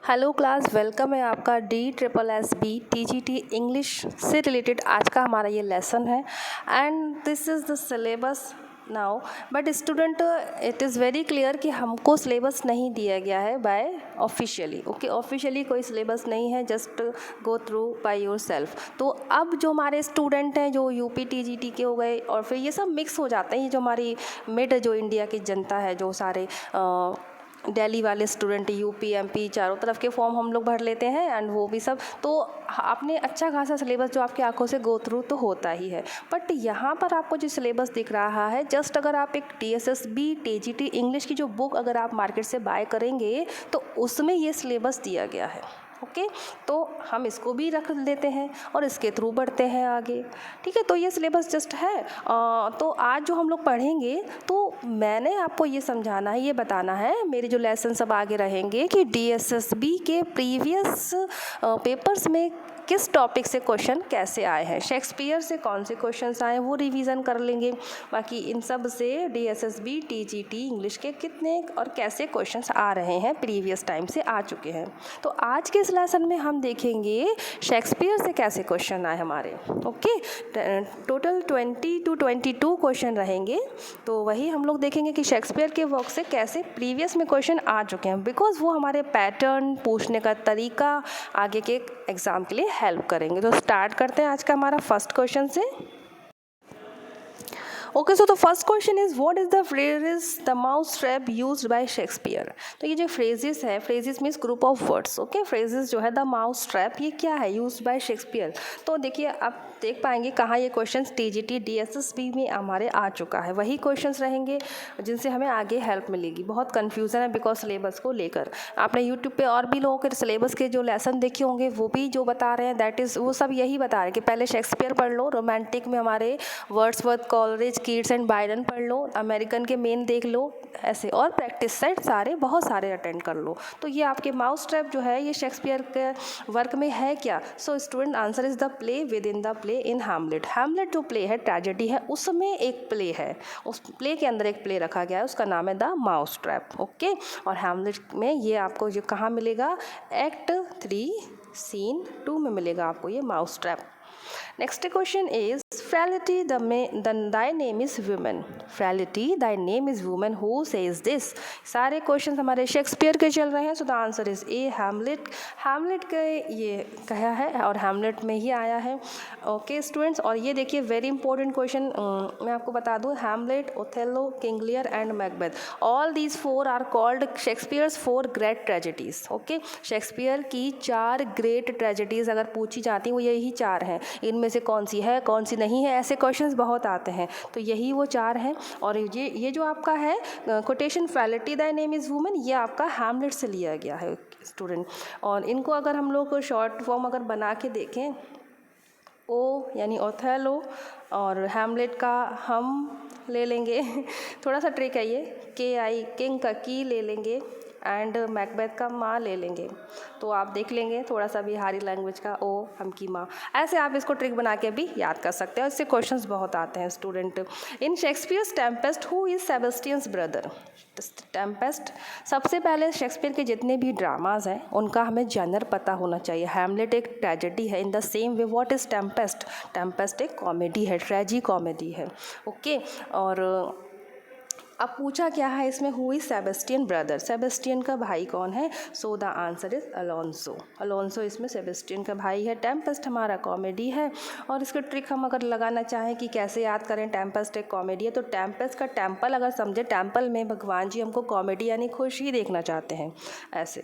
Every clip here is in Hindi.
हेलो क्लास, वेलकम है आपका DSSB TGT इंग्लिश से रिलेटेड आज का हमारा ये लेसन है and this is the syllabus now. But student, it is very clear कि हमको सिलेबस नहीं दिया गया है बाय ऑफिशियली। ओके, ऑफिशियली कोई सिलेबस नहीं है, just go through by your self. तो अब जो हमारे स्टूडेंट हैं जो UP TGT के हो गए और फिर ये सब मिक्स हो जाते हैं, ये जो हमारी मिड जो इंडिया की जनता है, जो सारे दिल्ली वाले स्टूडेंट UP MP चारों तरफ के फॉर्म हम लोग भर लेते हैं एंड वो भी सब, तो आपने अच्छा खासा सिलेबस जो आपकी आंखों से गो थ्रू तो होता ही है। बट यहाँ पर आपको जो सिलेबस दिख रहा है, जस्ट अगर आप एक DSSB TGT इंग्लिश की जो बुक अगर आप मार्केट से बाय करेंगे तो उसमें ये सिलेबस दिया गया है। ओके, तो हम इसको भी रख देते हैं और इसके थ्रू बढ़ते हैं आगे। ठीक है, तो ये सिलेबस जस्ट है। तो आज जो हम लोग पढ़ेंगे, तो मैंने आपको ये समझाना है, ये बताना है, मेरे जो लेसन सब आगे रहेंगे कि DSSB के प्रीवियस पेपर्स में किस टॉपिक से क्वेश्चन कैसे आए हैं, शेक्सपियर से कौन से क्वेश्चंस आए हैं वो रिवीजन कर लेंगे। बाकी इन सब से DSSB TGT इंग्लिश के कितने और कैसे क्वेश्चंस आ रहे हैं, प्रीवियस टाइम से आ चुके हैं। तो आज के इस लेसन में हम देखेंगे शेक्सपियर से कैसे क्वेश्चन आए हमारे। ओके, टोटल 20 to 22 क्वेश्चन रहेंगे। तो वही हम लोग देखेंगे कि शेक्सपियर के वर्क से कैसे प्रीवियस में क्वेश्चन आ चुके हैं, बिकॉज वो हमारे पैटर्न, पूछने का तरीका आगे के एग्ज़ाम के लिए हेल्प करेंगे। तो स्टार्ट करते हैं आज का हमारा फर्स्ट क्वेश्चन से। Okay, so the first question is what is the phrases the mouse trap used by Shakespeare. तो ये जो फ्रेजेस है, phrases means group of words. Okay, phrases जो है द माउस ट्रैप, ये क्या है, यूज्ड बाय शेक्सपियर। तो देखिए, आप देख पाएंगे कहाँ ये क्वेश्चंस TGT DSSB में हमारे आ चुका है। वही क्वेश्चंस रहेंगे जिनसे हमें आगे हेल्प मिलेगी। बहुत कन्फ्यूज़न है बिकॉज सिलेबस को लेकर। आपने यूट्यूब पे और भी लोगों के सिलेबस के जो लेसन देखे होंगे, वो भी जो बता रहे हैं दैट इज़, वो सब यही बता रहे हैं कि पहले शेक्सपियर पढ़ लो, रोमांटिक में हमारे Wordsworth, Coleridge, Keats and Byron पढ़ लो, अमेरिकन के मेन देख लो, ऐसे और प्रैक्टिस सेट सारे बहुत सारे अटेंड कर लो। तो ये आपके माउस ट्रैप जो है ये शेक्सपियर के वर्क में है क्या। So student, answer is the play with in the play in Hamlet. Hamlet जो प्ले है, ट्रेजेडी है, उसमें एक प्ले है, उस प्ले के अंदर एक प्ले रखा गया है, उसका नाम है द माउस ट्रैप। ओके, और हैमलेट में ये आपको जो कहाँ मिलेगा, एक्ट 3 सीन 2 में मिलेगा आपको ये mouse trap. Next question is frailty thy name is woman। Frailty thy name is woman, who says this। सारे क्वेश्चन हमारे शेक्सपियर के चल रहे हैं। So the answer is A, Hamlet. Hamlet का ये कहा है और हैमलेट में ही आया है। ओके स्टूडेंट्स, और ये देखिए वेरी इंपॉर्टेंट क्वेश्चन मैं आपको बता दूं, Hamlet, Othello, King Lear and Macbeth, all these 4 are called Shakespeare's 4 great tragedies. Okay, Shakespeare की 4 ग्रेट ट्रेजेडीज अगर पूछी जाती हैं वो यही 4 हैं। इनमें से कौन सी है, कौन सी नहीं है, ऐसे क्वेश्चंस बहुत आते हैं। तो यही वो 4 हैं। और ये जो आपका है quotation फ्रैलिटी thy name is woman, ये आपका हैमलेट से लिया गया है स्टूडेंट। और इनको अगर हम लोग शॉर्ट फॉर्म अगर बना के देखें, ओ यानी ओथेलो और हैमलेट का हम ले लेंगे थोड़ा सा ट्रिक है ये, KI किंग का की ले लेंगे एंड मैकबेथ का माँ ले लेंगे। तो आप देख लेंगे थोड़ा सा बिहारी लैंग्वेज का ओ हम की माँ, ऐसे आप इसको ट्रिक बना के भी याद कर सकते हैं। इससे क्वेश्चंस बहुत आते हैं student. In Shakespeare's Tempest who is Sebastian's brother. Tempest, सबसे पहले शेक्सपियर के जितने भी ड्रामाज हैं उनका हमें जनर पता होना चाहिए। हैमलेट एक ट्रेजेडी है, in the same way what is Tempest, Tempest एक कॉमेडी है, ट्रेजी कॉमेडी है। ओके, और अब पूछा क्या है इसमें, who is Sebastian brother, Sebastian का भाई कौन है। So the answer is Alonso. Alonso इसमें सेबेस्टियन का भाई है। टेम्पेस्ट हमारा कॉमेडी है। और इसका ट्रिक हम अगर लगाना चाहें कि कैसे याद करें, टेम्पेस्ट एक कॉमेडी है, तो टेम्पेस्ट का टेम्पल अगर समझे, टेम्पल में भगवान जी हमको कॉमेडी यानी खुश ही देखना चाहते हैं, ऐसे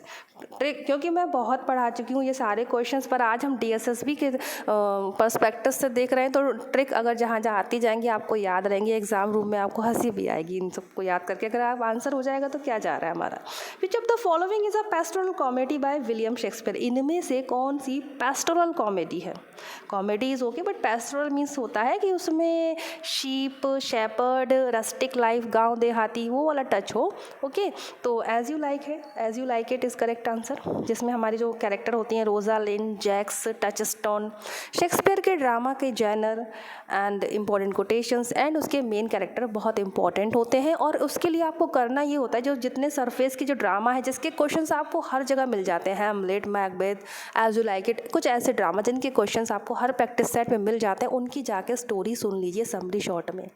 ट्रिक। क्योंकि मैं बहुत पढ़ा चुकी हूँ ये सारे क्वेश्चंस, पर आज हम DSSB के पर्सपेक्टिव से देख रहे हैं, तो ट्रिक अगर जहाँ जहाँ आती जाएंगी आपको याद रहेंगी, एग्जाम रूम में आपको हंसी भी आएगी इन सबको याद करके। अगर आप आंसर हो जाएगा तो क्या जा रहा है हमारा। Which of the following is a pastoral comedy by William Shakespeare. इनमें से कौन सी पेस्टोरल कॉमेडी है। Comedy is okay, but pastoral means होता है कि उसमें शीप, शेपर्ड, रस्टिक लाइफ, गाँव देहाती, वो वाला टच हो। ओके, तो एज यू लाइक है, as you like it is correct answer, जिसमें हमारी जो कैरेक्टर होती हैं Rosalind, Jaques, Touchstone, Shakespeare के ड्रामा के genre and important quotations and उसके मेन कैरेक्टर बहुत इंपॉर्टेंट होते हैं। हैं और उसके लिए आपको करना ये होता है, जो जितने सरफेस की जो ड्रामा है जिसके क्वेश्चंस आपको हर जगह मिल जाते हैं, Hamlet, Macbeth, as you like it, कुछ ऐसे ड्रामा जिनके क्वेश्चंस आपको हर प्रैक्टिस सेट में मिल जाते हैं, उनकी जाके स्टोरी सुन लीजिए समरी शॉर्ट में,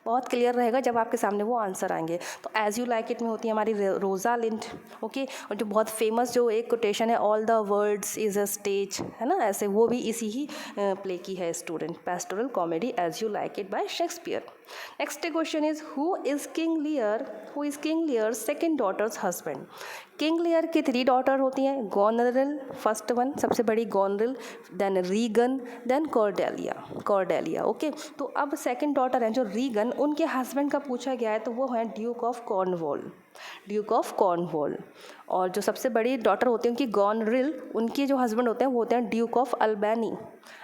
बहुत क्लियर रहेगा जब आपके सामने वो आंसर आएंगे। तो एज यू लाइक इट में होती है हमारी रोजा लिंड, ओके, और जो बहुत फेमस जो एक कोटेशन है, all the words is a stage, है ना, ऐसे वो भी इसी ही प्ले की है student, pastoral comedy as you like it by Shakespeare. Next question is who is King Lear second daughters husband. King Lear की 3 डॉटर होती हैं, गोनरिल फर्स्ट वन, सबसे बड़ी Goneril, then Regan, then Cordelia, okay. तो अब सेकंड डॉटर हैं जो रीगन, उनके हस्बैंड का पूछा गया है तो वो है ड्यूक ऑफ कॉर्नवॉल। और जो सबसे बड़ी डॉटर होती है उनकी गोनरिल, उनके जो हस्बैंड होते हैं वो होते हैं ड्यूक ऑफ अल्बेनी,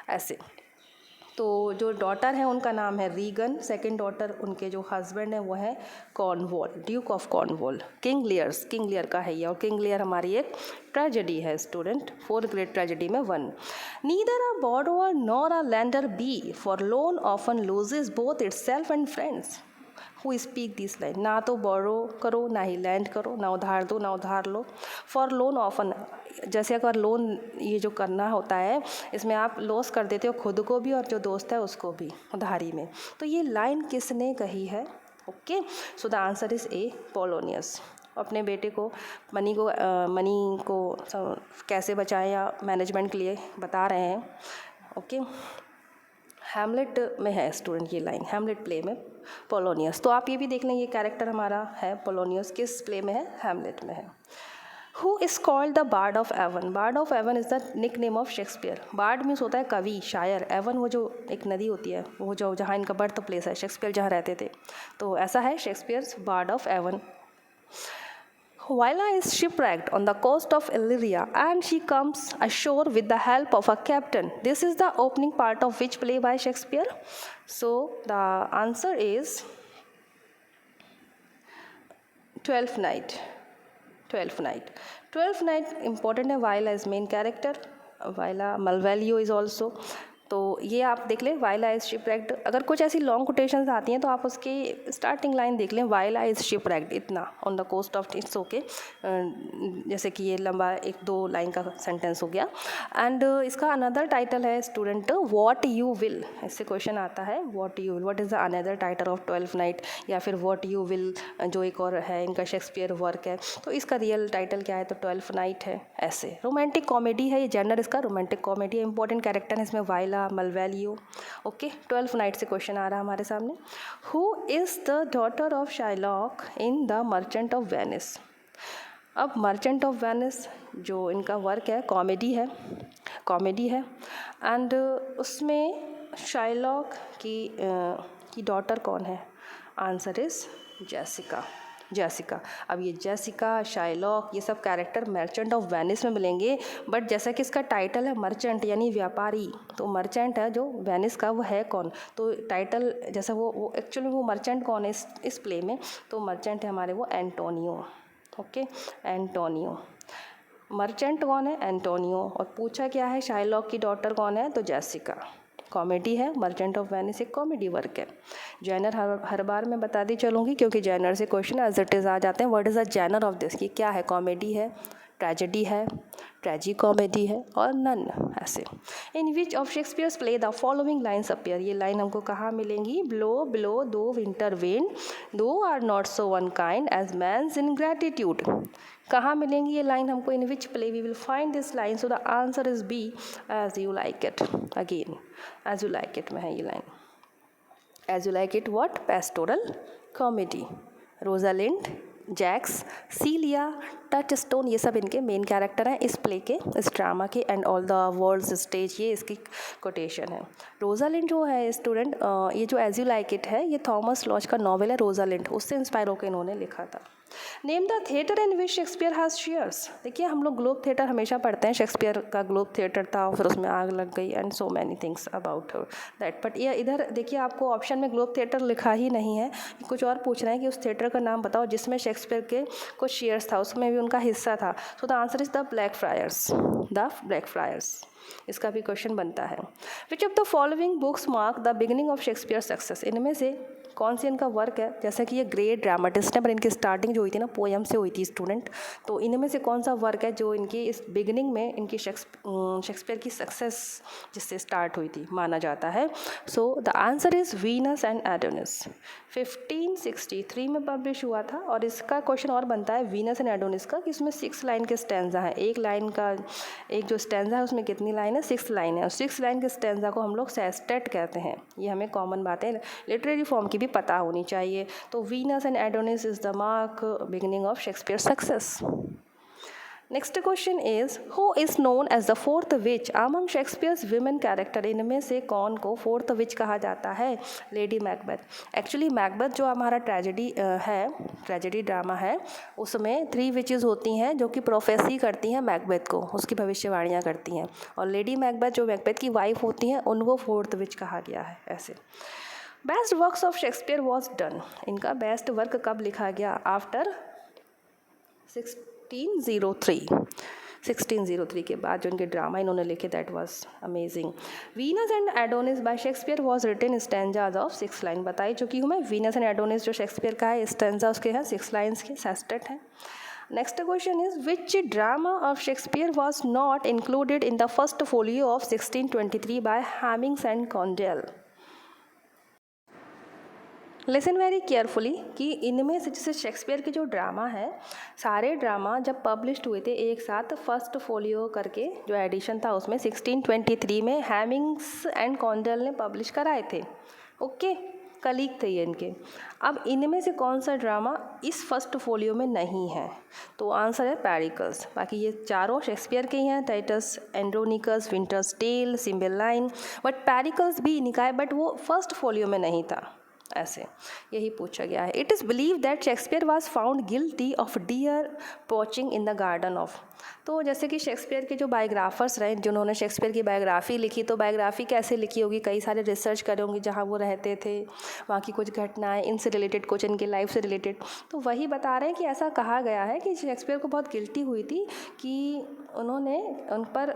ऐसे। तो जो डॉटर हैं उनका नाम है रीगन, सेकंड डॉटर उनके जो हस्बैंड हैं वो है Cornwall, Duke of Cornwall. King Lear का है ये, और किंग लियर हमारी एक ट्रेजेडी है स्टूडेंट, 4th ग्रेड ट्रेजेडी में 1। Neither a borrower nor a lender be, for loan often loses both itself and friends. Who speak this line, ना तो बोरो करो ना ही लैंड करो, ना उधार दो ना उधार लो। फॉर लोन ऑफन, जैसे अगर लोन ये जो करना होता है इसमें आप लॉस कर देते हो खुद को भी और जो दोस्त है उसको भी उधारी में। तो ये लाइन किसने कही है, okay. So the answer is A, Polonius. अपने बेटे को मनी को कैसे बचाएं या मैनेजमेंट के लिए बता रहे हैं, ओके। हैमलेट में है स्टूडेंट ये लाइन, हैमलेट प्ले में पोलोनियस। तो आप ये भी देख लें, ये कैरेक्टर हमारा है पोलोनियस, किस प्ले में है, हैमलेट में है। Who is called the bard of Avon. Bard of Avon is the nickname of Shakespeare. Bard means होता है कवि, शायर। एवन वो जो एक नदी होती है, वो जो जहाँ इनका बर्थ प्लेस है, शेक्सपियर जहाँ रहते थे, तो ऐसा है Shakespeare's bard of Avon. Viola is shipwrecked on the coast of Illyria and she comes ashore with the help of a captain. This is the opening part of which play by Shakespeare? So the answer is Twelfth Night. Twelfth Night important है, Viola is main character. Viola Malvolio is also. तो ये आप देख लें, वाइला इज़ शिपरेक्ड। अगर कुछ ऐसी लॉन्ग कोटेशंस आती हैं तो आप उसकी स्टार्टिंग लाइन देख लें, वाइला इज़ शिपरेक्ड, इतना on the coast of, it's okay. जैसे कि ये लंबा 1-2 लाइन का सेंटेंस हो गया। एंड इसका अनदर टाइटल है स्टूडेंट व्हाट यू विल। इससे क्वेश्चन आता है what you will, what is the another title of 12th night, या फिर व्हाट यू विल जो एक और है इनका शेक्सपियर वर्क है, तो इसका रियल टाइटल क्या है, तो 12th नाइट है, ऐसे। रोमांटिक कॉमेडी है, ये जेनर इसका रोमांटिक कॉमेडी है। इंपॉर्टेंट कैरेक्टर है इसमें वाइला, मलवेलियो, ओके। 12th नाइट से क्वेश्चन आ रहा है हमारे सामने। Who is the daughter of Shylock in the merchant of Venice. अब मर्चेंट ऑफ वेनिस जो इनका वर्क है कॉमेडी है एंड उसमें शाइलॉक की डॉटर कौन है, आंसर इज़ जेसिका। अब ये जेसिका, शाइलॉक, ये सब कैरेक्टर मर्चेंट ऑफ वेनिस में मिलेंगे, बट जैसा कि इसका टाइटल है मर्चेंट यानी व्यापारी, तो मर्चेंट है जो वेनिस का वो है कौन, तो टाइटल जैसा वो एक्चुअली वो मर्चेंट कौन है इस प्ले में, तो मर्चेंट है हमारे वो एंटोनियो, ओके, एंटोनियो। मर्चेंट कौन है, एंटोनियो। और पूछा क्या है, शाइलॉक की डॉटर कौन है, तो जेसिका। कॉमेडी है, मर्चेंट ऑफ वेनिस एक कॉमेडी वर्क है। जैनर हर बार मैं बताती चलूँगी क्योंकि जैनर से क्वेश्चन एज इट इज़ आ जाते हैं। What is the Jenner of this, कि क्या है, कॉमेडी है, ट्रेजेडी है, ट्रेजी कॉमेडी है, और नन, ऐसे। In which of Shakespeare's play the following lines appear. ये लाइन हमको कहाँ मिलेंगी, blow thou winter wind thou art not so unkind as man's ingratitude. कहाँ मिलेंगी ये लाइन हमको, in which play we will find this line. So the answer is B, as you like it. Again as you like it में है ये line. As you like it what, pastoral comedy. Rosalind, Jacques, सीलिया, touchstone, ये सब इनके मेन कैरेक्टर हैं इस प्ले के, इस ड्रामा के। And all the world's stage, ये इसकी कोटेशन है। रोजालिंड जो है स्टूडेंट, ये जो एज यू लाइक इट है, ये थॉमस लॉज का नॉवेल है रोजालिंड, उससे इंस्पायर होकर इन्होंने लिखा था। Name the theatre in which Shakespeare has shares. देखिए हम लोग ग्लोब थिएटर हमेशा पढ़ते हैं, शेक्सपियर का ग्लोब थिएटर था, फिर उसमें आग लग गई and so many things about that. But ये इधर देखिए आपको ऑप्शन में ग्लोब थिएटर लिखा ही नहीं है, कुछ और पूछ रहे हैं कि उस थिएटर का नाम बताओ जिसमें शेक्सपियर के कुछ शेयर्स था, उसमें भी उनका हिस्सा था। सो the answer is the black fryers. इसका भी क्वेश्चन बनता है। Which of the following books mark the beginning of Shakespeare success. इनमें से कौन सी इनका वर्क है, जैसे कि ये ग्रेट ड्रामेटिस्ट है पर इनकी स्टार्टिंग जो हुई थी ना पोएम से हुई थी स्टूडेंट, तो इनमें से कौन सा वर्क है जो इनकी इस बिगिनिंग में इनकी शेक्सपियर की सक्सेस जिससे स्टार्ट हुई थी माना जाता है। So the answer is Venus and Adonis, 1563 में पब्लिश हुआ था। और इसका क्वेश्चन और बनता है वीनस एंड एडोनिस का कि इसमें 6 लाइन के स्टैंजा है, एक लाइन का एक जो स्टैंजा है उसमें कितनी लाइन है, 6 लाइन है, और 6 लाइन के स्टैंजा को हम लोग सेस्टेट कहते हैं। ये हमें कॉमन बातें लिटरेरी फॉर्म की भी पता होनी चाहिए। तो Venus and Adonis is the mark beginning of Shakespeare success. Next question is who is known as the fourth witch among Shakespeare's women character, इनमें से कौन को फोर्थ विच कहा जाता है, लेडी मैकबेथ। एक्चुअली मैकबेथ जो हमारा ट्रेजेडी ड्रामा है उसमें 3 विचेस होती हैं जो कि प्रोफेसी करती हैं मैकबेथ को, उसकी भविष्यवाणियाँ करती हैं, और लेडी मैकबेथ जो मैकबेथ की वाइफ होती हैं उनको फोर्थ विच कहा गया है। ऐसे best works of Shakespeare was done, इनका बेस्ट वर्क कब लिखा गया, आफ्टर 1603 के बाद जो इनके ड्रामा इन्होंने लिखे that was amazing. Venus and Adonis by Shakespeare was written stanzas of 6 line, बताई चुकी हूँ मैं। वीनस एंड एडोनिस जो शेक्सपियर का है स्टैंजा उसके हैं 6 लाइन्स के, सेस्टेट हैं। Next question is which drama of Shakespeare was not included in the first folio of 1623 by Heminges and Condell. Listen very carefully कि इनमें से जैसे शेक्सपियर के जो ड्रामा है सारे ड्रामा जब पब्लिश्ड हुए थे एक साथ फर्स्ट फोलियो करके जो एडिशन था उसमें 1623 में हैमिंग्स एंड कॉन्डेल ने पब्लिश कराए थे। ओके, कलीग थे ये इनके। अब इनमें से कौन सा ड्रामा इस फर्स्ट फोलियो में नहीं है, तो आंसर है पेरिकल्स। बाकी ये चारों शेक्सपियर के ही हैं, Titus Andronicus, Winter's Tale, Cymbeline, but Pericles भी इनका है बट वो फर्स्ट फोलियो में नहीं था। ऐसे यही पूछा गया है। It is believe that Shakespeare was found guilty of dear poaching in the garden of, तो जैसे कि शेक्सपियर के जो बायोग्राफर्स रहे जिन्होंने शेक्सपियर की बायोग्राफी लिखी, तो बायोग्राफी कैसे लिखी होगी, कई सारे रिसर्च करे होंगे जहाँ वो रहते थे, वहाँ की कुछ घटनाएं, इनसे रिलेटेड कुछ इनके लाइफ से रिलेटेड, तो वही बता रहे हैं कि ऐसा कहा गया है कि शेक्सपियर को बहुत गिल्टी हुई थी कि उन्होंने उन पर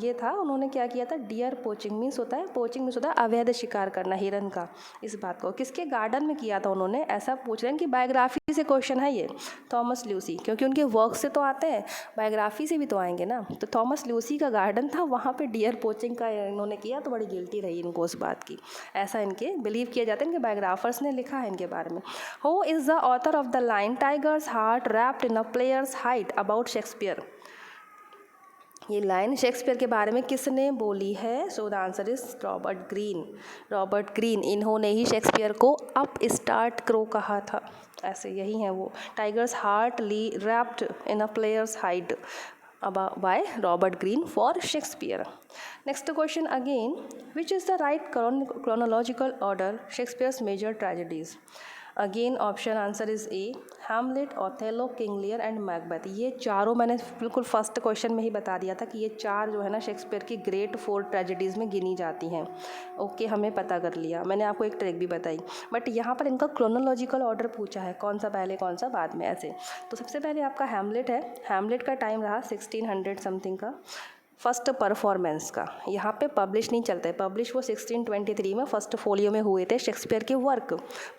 ये था, उन्होंने क्या किया था, डियर पोचिंग मीन्स होता है, पोचिंग मीन्स होता है अवैध शिकार करना हिरन का। इस बात को किसके गार्डन में किया था उन्होंने, ऐसा पूछ रहे हैं कि बायोग्राफी से क्वेश्चन है ये, थॉमस ल्यूसी, क्योंकि उनके वर्क से तो आते हैं बायोग्राफी से भी तो आएंगे ना। तो थॉमस ल्यूसी का गार्डन था, वहाँ पे डियर पोचिंग का इन्होंने किया, तो बड़ी गिल्टी रही इनको उस बात की, ऐसा इनके बिलीव किया जाता है, इनके बायोग्राफर्स ने लिखा है इनके बारे में। Who is the author of the line tiger's heart wrapped in a player's hide about Shakespeare, ये लाइन शेक्सपियर के बारे में किसने बोली है, so the answer is Robert Greene. Robert Greene, इन्होंने ही शेक्सपियर को अप स्टार्ट करो कहा था, ऐसे यही है वो। टाइगर्स हार्ट ली wrapped in a player's hide by Robert Greene for Shakespeare. Next question again, which is the right chronological order Shakespeare's major tragedies, again option answer is A, Hamlet, Othello, King Lear and Macbeth. ये चारों मैंने बिल्कुल फर्स्ट क्वेश्चन में ही बता दिया था कि ये चार जो है ना शेक्सपियर की ग्रेट 4 ट्रेजेडीज़ में गिनी जाती हैं। ओके, हमें पता कर लिया, मैंने आपको एक ट्रिक भी बताई, बट यहाँ पर इनका क्रोनोलॉजिकल ऑर्डर पूछा है, कौन सा पहले कौन सा बाद में, ऐसे। तो सबसे पहले आपका हैमलेट है, हैमलेट का टाइम रहा 1600 समथिंग का, फर्स्ट परफॉर्मेंस का, यहाँ पे पब्लिश नहीं चलता है, पब्लिश वो 1623 में फर्स्ट फोलियो में हुए थे शेक्सपियर के वर्क,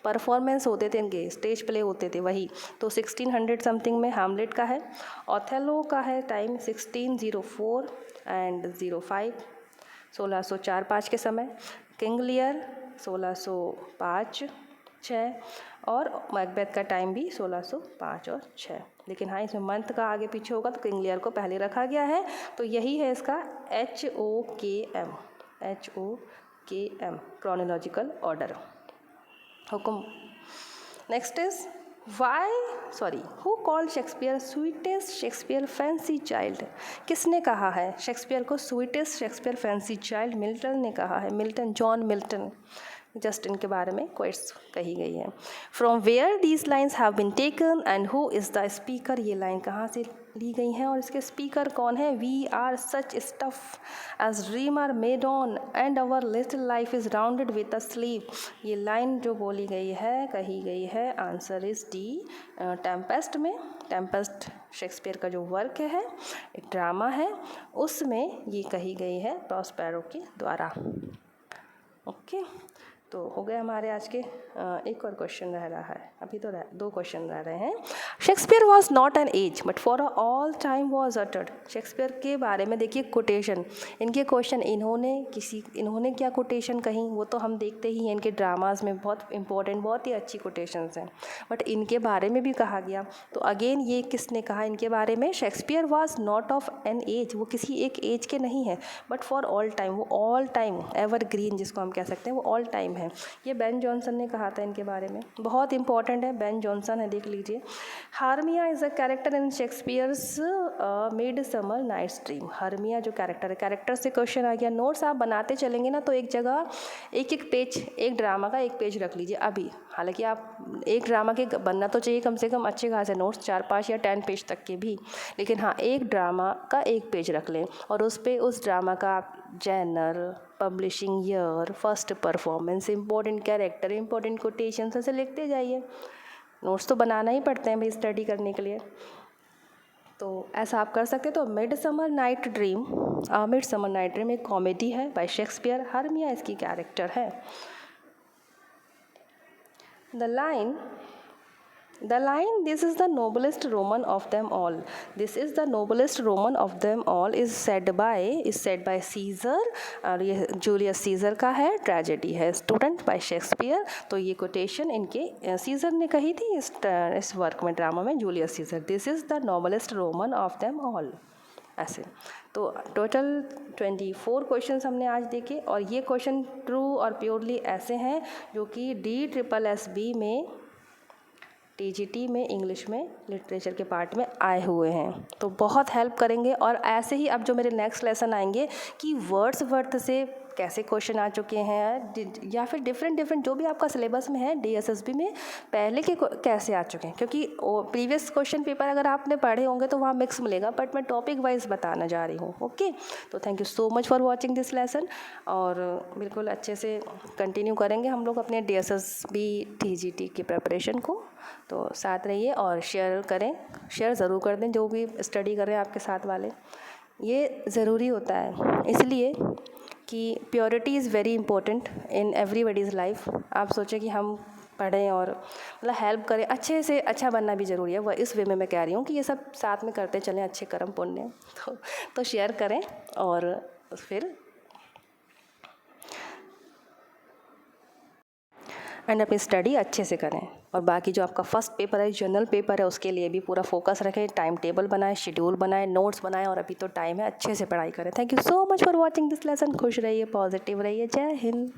परफॉर्मेंस होते थे इनके, स्टेज प्ले होते थे वही, तो 1600 समथिंग में हैमलेट का है। ओथेलो का है टाइम 1604 एंड 05, 1604-5 के समय। किंग लियर 1605-6, और मैकबेथ का टाइम भी 1605 और 6, लेकिन हाँ इसमें मंथ का आगे पीछे होगा तो किंग लियर को पहले रखा गया है, तो यही है इसका HOKM क्रोनोलॉजिकल ऑर्डर हुक्म। Next is who called Shakespeare sweetest Shakespeare fancy child, किसने कहा है शेक्सपियर को sweetest Shakespeare fancy child, Milton ने कहा है, मिल्टन, जॉन मिल्टन, जस्ट इनके बारे में क्वेट्स कही गई है। From where these lines have been taken and who is the speaker, ये लाइन कहाँ से ली गई हैं और इसके स्पीकर कौन है। We are such stuff as dream are made on and our little life is rounded with a sleep, ये लाइन जो बोली गई है कही गई है, आंसर इज डी, टेम्पेस्ट में। टेम्पेस्ट शेक्सपियर का जो वर्क है, एक ड्रामा है, उसमें ये कही गई है प्रॉस्पेरो के द्वारा। ओके, तो हो गए हमारे आज के एक और क्वेश्चन रह रहा है, अभी तो 2 क्वेश्चन रह रहे हैं। Shakespeare was not an age but for all time was uttered. Shakespeare के बारे में देखिए कोटेशन, इनके क्वेश्चन, इन्होंने क्या कोटेशन कही वो तो हम देखते ही हैं, इनके ड्रामाज में बहुत इंपॉर्टेंट, बहुत ही अच्छी कोटेशंस हैं, बट इनके बारे में भी कहा गया। तो अगेन ये किसने कहा इनके बारे में? Shakespeare was not of an age, वो किसी एक एज के नहीं है, बट फॉर ऑल टाइम, वो ऑल टाइम एवरग्रीन जिसको हम कह सकते हैं, वो ऑल टाइम है। ये बेन जॉनसन ने कहा था इनके बारे में, बहुत इंपॉर्टेंट है, बेन जॉनसन है, देख लीजिए। Hermia is a character in Shakespeare's Midsummer Night's Dream. Hermia जो कैरेक्टर है, कैरेक्टर से क्वेश्चन आ गया। नोट्स आप बनाते चलेंगे ना तो एक जगह एक पेज, एक ड्रामा का एक पेज रख लीजिए अभी। हालांकि आप एक ड्रामा के बनना तो चाहिए कम से कम अच्छे खासे नोट्स, 4-5 या 10 पेज तक के भी, लेकिन हाँ एक ड्रामा का एक पेज रख लें और उस पर उस ड्रामा का आप genre, publishing year, first performance, important character, important quotation ऐसे लिखते जाइए। नोट्स तो बनाना ही पड़ते हैं भाई स्टडी करने के लिए, तो ऐसा आप कर सकते हैं। तो midsummer night dream, midsummer night dream एक कॉमेडी है बाय शेक्सपियर, हार्मिया इसकी कैरेक्टर है। The line this is the noblest Roman of them all, this is the noblest Roman of them all is said by Caesar, और ये जूलियस सीजर का है, ट्रेजेडी है स्टूडेंट बाय शेक्सपियर। तो ये कोटेशन इनके सीजर ने कही थी इस वर्क में, ड्रामा में, Julius Caesar, this is the noblest Roman of them all, ऐसे। तो टोटल 24 क्वेश्चंस हमने आज देखे, और ये क्वेश्चन ट्रू और प्योरली ऐसे हैं जो कि DSSB में, TGT में, इंग्लिश में, लिटरेचर के पार्ट में आए हुए हैं, तो बहुत हेल्प करेंगे। और ऐसे ही अब जो मेरे नेक्स्ट लेसन आएंगे कि वर्ड्स वर्थ से कैसे क्वेश्चन आ चुके हैं, या फिर डिफरेंट जो भी आपका सिलेबस में है DSSB में पहले के कैसे आ चुके हैं, क्योंकि प्रीवियस क्वेश्चन पेपर अगर आपने पढ़े होंगे तो वहाँ मिक्स मिलेगा, बट मैं टॉपिक वाइज बताना जा रही हूँ। ओके, तो thank you so much for watching this lesson, और बिल्कुल अच्छे से कंटिन्यू करेंगे हम लोग अपने DSSB TGT की प्रिपरेशन को। तो साथ रहिए और शेयर करें, शेयर ज़रूर कर दें जो भी स्टडी कर रहे हैं आपके साथ वाले, ये ज़रूरी होता है इसलिए कि purity is very important in everybody's life. आप सोचें कि हम पढ़ें और मतलब हेल्प करें, अच्छे से अच्छा बनना भी ज़रूरी है, वह इस वे में मैं कह रही हूँ कि ये सब साथ में करते चलें, अच्छे कर्म पुण्य। तो शेयर करें और फिर एंड अपनी स्टडी अच्छे से करें, और बाकी जो आपका फर्स्ट पेपर है, जनरल पेपर है, उसके लिए भी पूरा फोकस रखें, टाइम टेबल बनाएं, शेड्यूल बनाएं, नोट्स बनाएं, और अभी तो टाइम है, अच्छे से पढ़ाई करें। Thank you so much for watching this lesson. खुश रहिए, पॉजिटिव रहिए, जय हिंद।